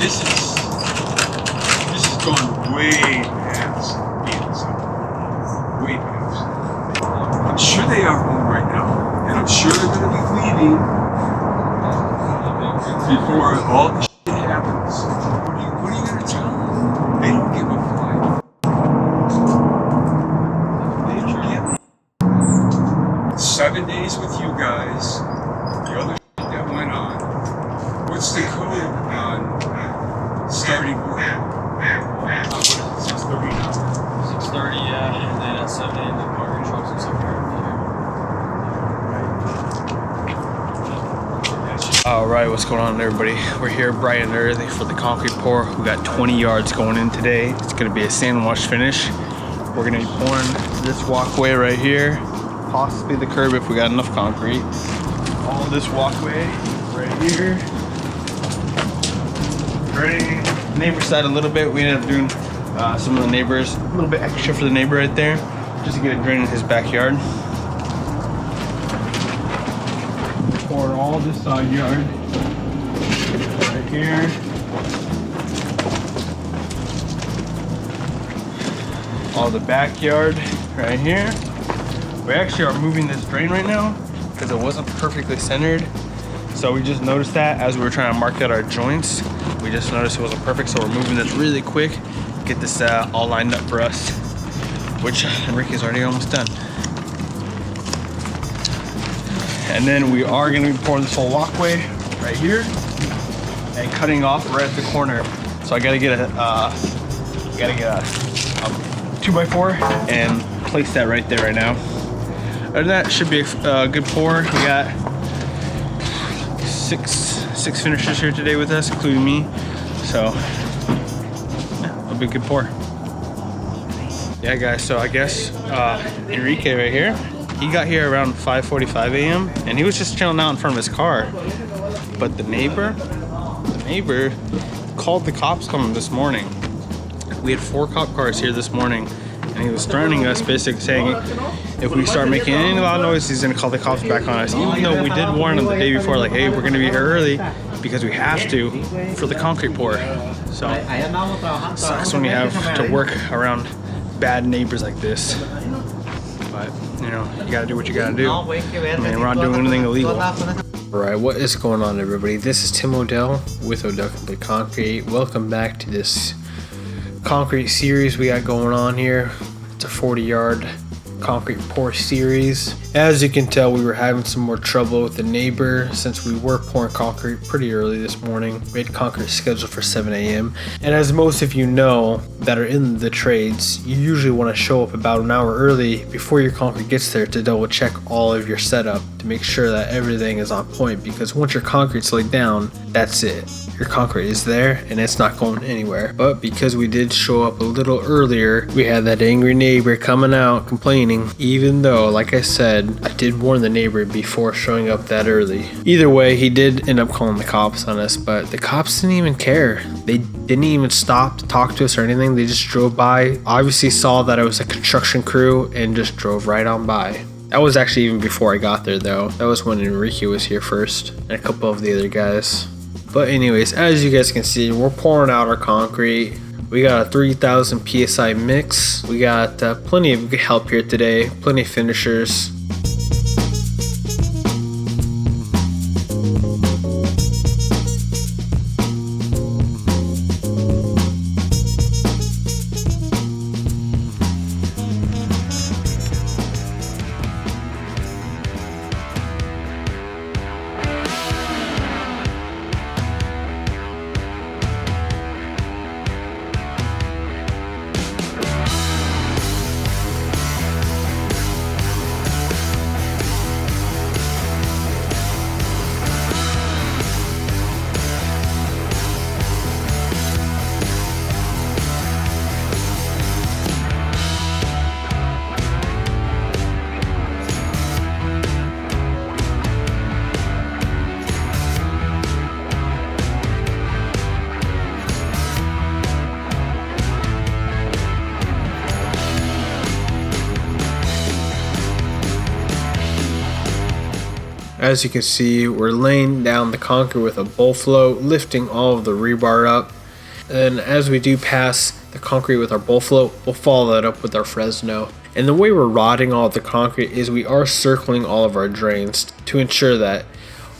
This has gone way past being something. Way past. I'm sure they are home right now, and I'm sure they're going to be leaving before all the shit happens. What are you going to tell them? They don't give a fuck. They don't give a 7 days with you guys. The other shit that went on. What's the code on starting work? 6:30 now. 6:30, yeah, and then at 7 a.m. the cargo trucks and stuff are Alright, what's going on everybody? We're here bright and early for the concrete pour. We got 20 yards going in today. It's going to be a sand wash finish. We're going to be pouring this walkway right here, possibly the curb if we got enough concrete. All this walkway right here. Draining the neighbor side a little bit. We ended up doing some of the neighbors, a little bit extra for the neighbor right there, just to get it drained in his backyard. Pour all this side yard right here. All the backyard right here. We actually are moving this drain right now because it wasn't perfectly centered. So we just noticed that as we were trying to mark out our joints. We just noticed it wasn't perfect, so we're moving this really quick. Get this all lined up for us, which Enrique's already almost done. And then we are going to be pouring this whole walkway right here and cutting off right at the corner. So I got to get a 2x4 and place that right there right now. Other than that, should be a good pour. We got six finishers here today with us, including me. So yeah, it'll be a good pour. Yeah, guys. So I guess Enrique right here. He got here around 5:45 a.m. and he was just chilling out in front of his car. But the neighbor called the cops on him this morning. We had 4 cop cars here this morning, and he was threatening us, basically saying if we start making any loud noise, he's gonna call the cops back on us. Even though we did warn him the day before, like, hey, we're gonna be here early because we have to for the concrete pour. So sucks when you have to work around bad neighbors like this. But, you know, you gotta do what you gotta do. I mean, we're not doing anything illegal. Alright, what is going on everybody? This is Tim Odell with Odell Complete Concrete. Welcome back to this concrete series we got going on here. It's a 40-yard concrete pour series. As you can tell, we were having some more trouble with the neighbor since we were pouring concrete pretty early this morning. We had concrete scheduled for 7 a.m. And as most of you know that are in the trades, you usually want to show up about an hour early before your concrete gets there to double check all of your setup to make sure that everything is on point, because once your concrete's laid down, that's it. Your concrete is there and it's not going anywhere. But because we did show up a little earlier, we had that angry neighbor coming out complaining, even though, like I said, I did warn the neighbor before showing up that early. Either way, he did end up calling the cops on us, but the cops didn't even care. They didn't even stop to talk to us or anything. They just drove by, obviously saw that it was a construction crew, and just drove right on by. That was actually even before I got there though. That was when Enrique was here first and a couple of the other guys. But anyways, as you guys can see, we're pouring out our concrete. We got a 3,000 PSI mix. We got plenty of help here today, plenty of finishers. As you can see, we're laying down the concrete with a bowl flow, lifting all of the rebar up. And as we do pass the concrete with our bowl flow, we'll follow that up with our Fresno. And the way we're rodding all of the concrete is we are circling all of our drains to ensure that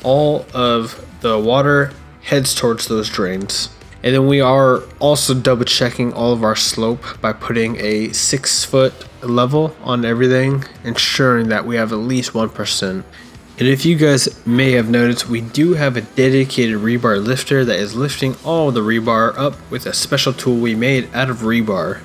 all of the water heads towards those drains. And then we are also double checking all of our slope by putting a 6-foot level on everything, ensuring that we have at least 1%. And if you guys may have noticed, we do have a dedicated rebar lifter that is lifting all the rebar up with a special tool we made out of rebar.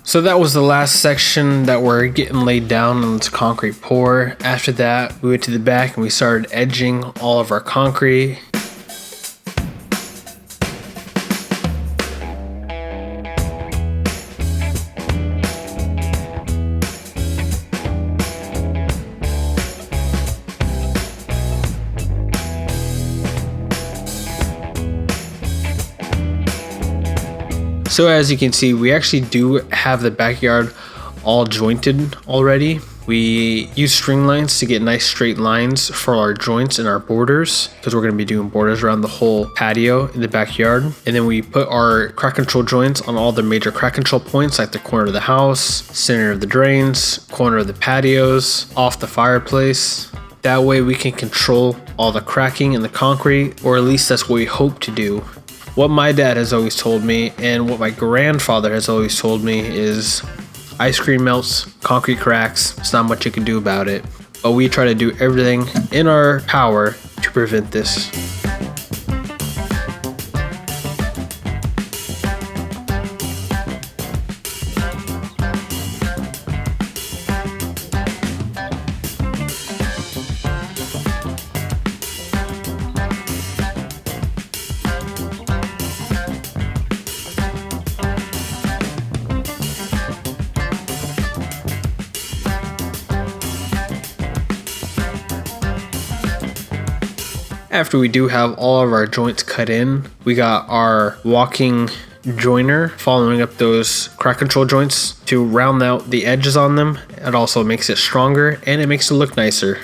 So that was the last section that we're getting laid down on this concrete pour. After that, we went to the back and we started edging all of our concrete. So as you can see, we actually do have the backyard all jointed already. We use string lines to get nice straight lines for our joints and our borders, because we're going to be doing borders around the whole patio in the backyard. And then we put our crack control joints on all the major crack control points, like the corner of the house, center of the drains, corner of the patios, off the fireplace. That way we can control all the cracking in the concrete, or at least that's what we hope to do. What my dad has always told me, and what my grandfather has always told me, is ice cream melts, concrete cracks, it's not much you can do about it. But we try to do everything in our power to prevent this. After we do have all of our joints cut in, we got our walking joiner following up those crack control joints to round out the edges on them. It also makes it stronger and it makes it look nicer.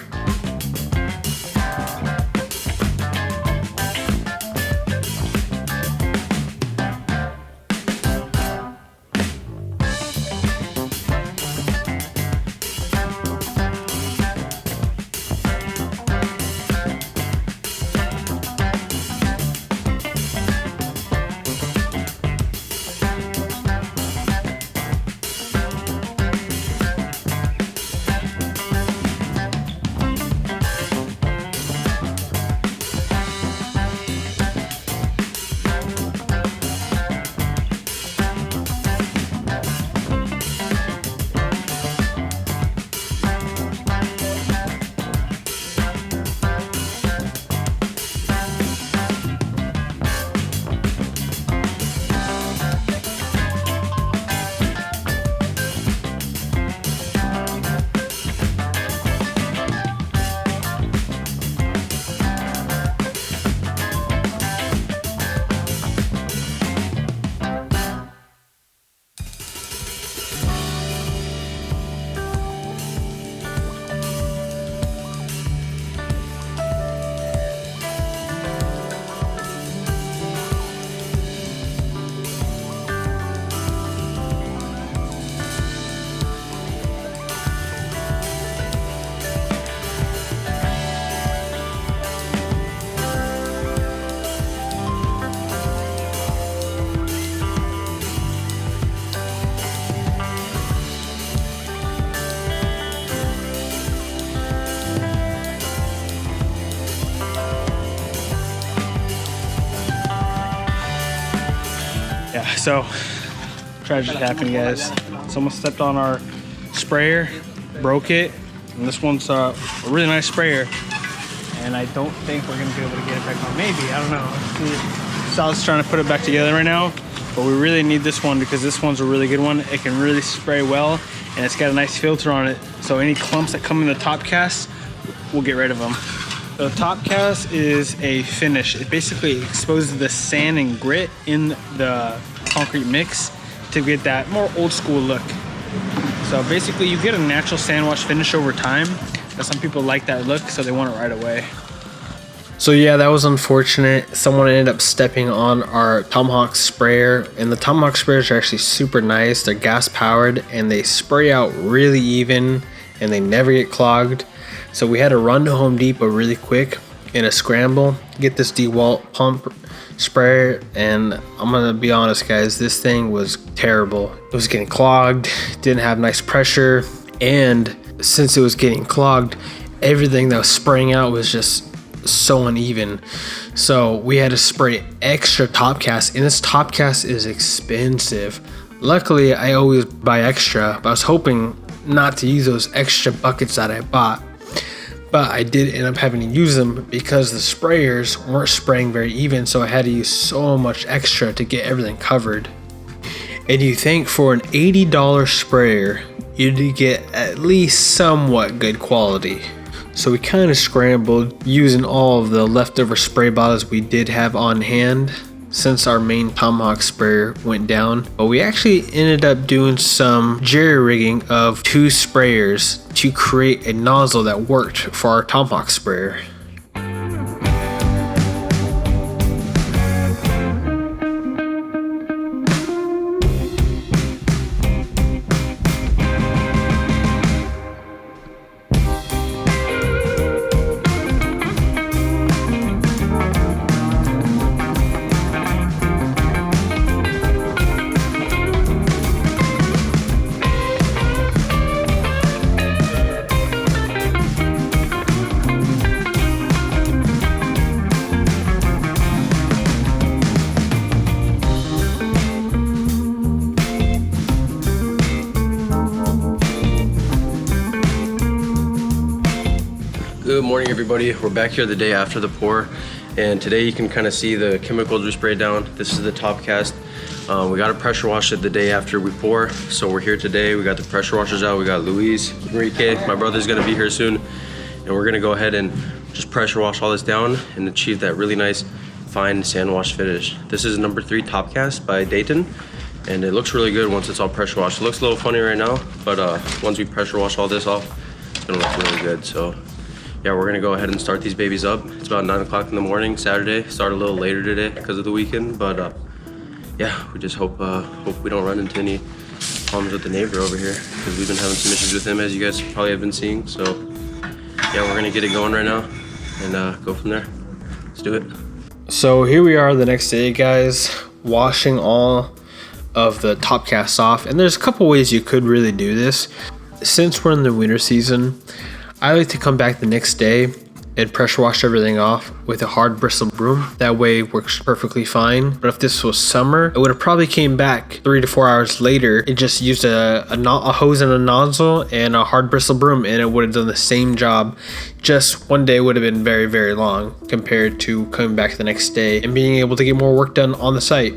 So tragedy happened, guys. Someone stepped on our sprayer, broke it, and this one's a really nice sprayer. And I don't think we're gonna be able to get it back on. Maybe, I don't know. Sal's trying to put it back together right now, but we really need this one because this one's a really good one. It can really spray well, and it's got a nice filter on it. So any clumps that come in the top cast, we'll get rid of them. The top cast is a finish. It basically exposes the sand and grit in the concrete mix to get that more old school look. So basically you get a natural sand wash finish over time. But some people like that look, so they want it right away. So yeah, that was unfortunate. Someone ended up stepping on our Tomahawk sprayer, and the Tomahawk sprayers are actually super nice. They're gas powered and they spray out really even and they never get clogged. So we had to run to Home Depot really quick in a scramble, get this DeWalt pump sprayer, and I'm gonna be honest guys, this thing was terrible. It was getting clogged, didn't have nice pressure, and since it was getting clogged, everything that was spraying out was just so uneven. So we had to spray extra top cast, and this top cast is expensive. Luckily I always buy extra, but I was hoping not to use those extra buckets that I bought. But I did end up having to use them because the sprayers weren't spraying very even, so I had to use so much extra to get everything covered. And you think for an $80 sprayer, you'd get at least somewhat good quality. So we kind of scrambled using all of the leftover spray bottles we did have on hand since our main Tomahawk sprayer went down. But we actually ended up doing some jerry rigging of 2 sprayers to create a nozzle that worked for our Tomahawk sprayer. Good morning everybody, we're back here the day after the pour, and today you can kind of see the chemicals we sprayed down. This is the top cast. We got to pressure wash it the day after we pour, so we're here today. We got the pressure washers out. We got Luis, Enrique, my brother's gonna be here soon, and we're gonna go ahead and just pressure wash all this down and achieve that really nice fine sand wash finish. This is number 3 top cast by Dayton, and it looks really good once it's all pressure washed. It looks a little funny right now, but once we pressure wash all this off, it's gonna look really good. So yeah, we're gonna go ahead and start these babies up. It's about 9 o'clock in the morning, Saturday. Started a little later today because of the weekend, but yeah, we just hope we don't run into any problems with the neighbor over here, because we've been having some issues with him, as you guys probably have been seeing. So yeah, we're gonna get it going right now and go from there. Let's do it. So here we are the next day, guys, washing all of the top casts off, and there's a couple ways you could really do this. Since we're in the winter season, I like to come back the next day and pressure wash everything off with a hard bristle broom. That way it works perfectly fine. But if this was summer, I would have probably came back 3 to 4 hours later and just used a hose and a nozzle and a hard bristle broom, and it would have done the same job. Just one day would have been very, very long compared to coming back the next day and being able to get more work done on the site.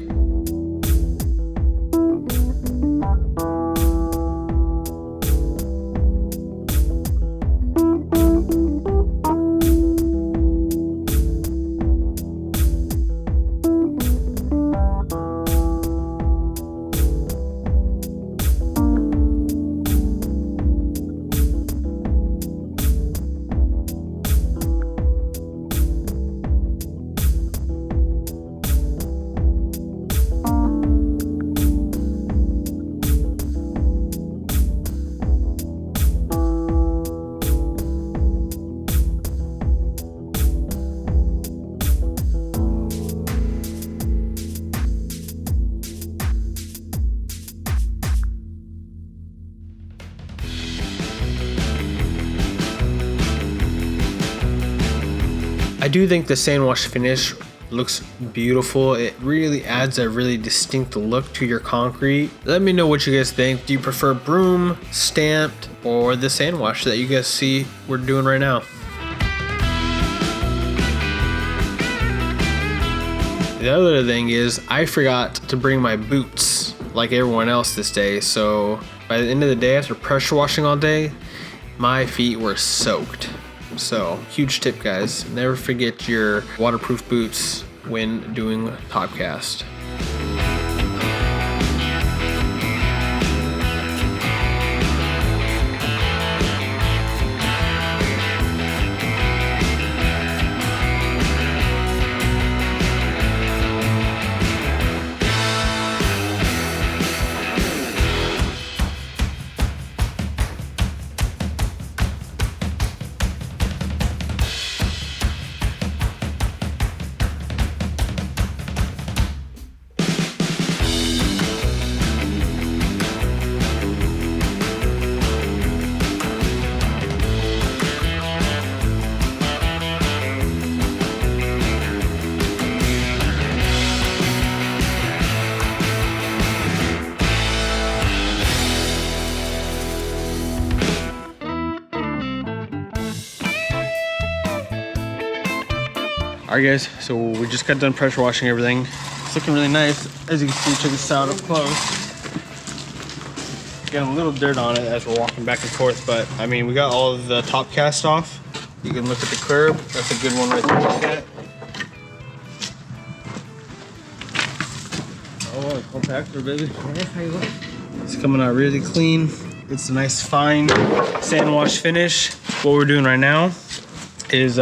I do think the sand wash finish looks beautiful. It really adds a really distinct look to your concrete. Let me know what you guys think. Do you prefer broom, stamped, or the sand wash that you guys see we're doing right now? The other thing is I forgot to bring my boots like everyone else this day. So by the end of the day, after pressure washing all day, my feet were soaked. So huge tip, guys, never forget your waterproof boots when doing Topcast. Alright guys, so we just got done pressure washing everything. It's looking really nice. As you can see, check this out up close. Getting a little dirt on it as we're walking back and forth, but I mean, we got all of the top cast off. You can look at the curb. That's a good one right there to look at. Oh, compactor, baby. It's coming out really clean. It's a nice fine sand wash finish. What we're doing right now is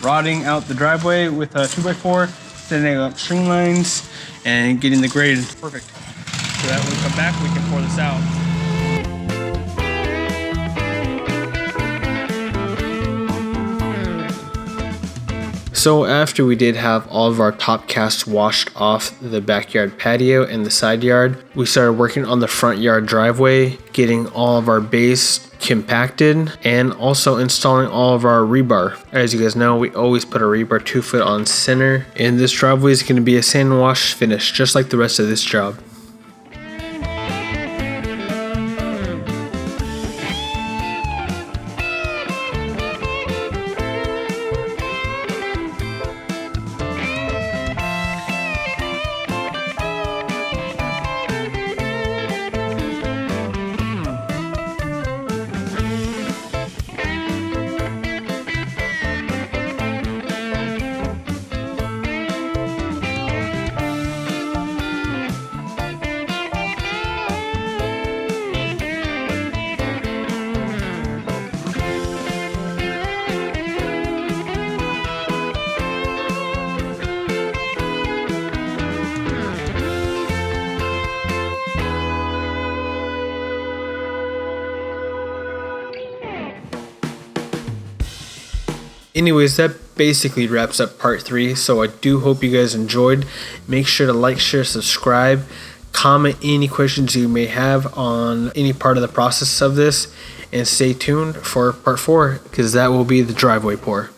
rodding out the driveway with a 2x4, setting up string lines, and getting the grade perfect. So that when we come back, we can pour this out. So after we did have all of our top casts washed off the backyard patio and the side yard, we started working on the front yard driveway, getting all of our base compacted, and also installing all of our rebar. As you guys know, we always put our rebar 2 foot on center, and this driveway is going to be a sand wash finish just like the rest of this job. Anyways, that basically wraps up part 3. So I do hope you guys enjoyed. Make sure to like, share, subscribe, comment any questions you may have on any part of the process of this, and stay tuned for part 4 because that will be the driveway pour.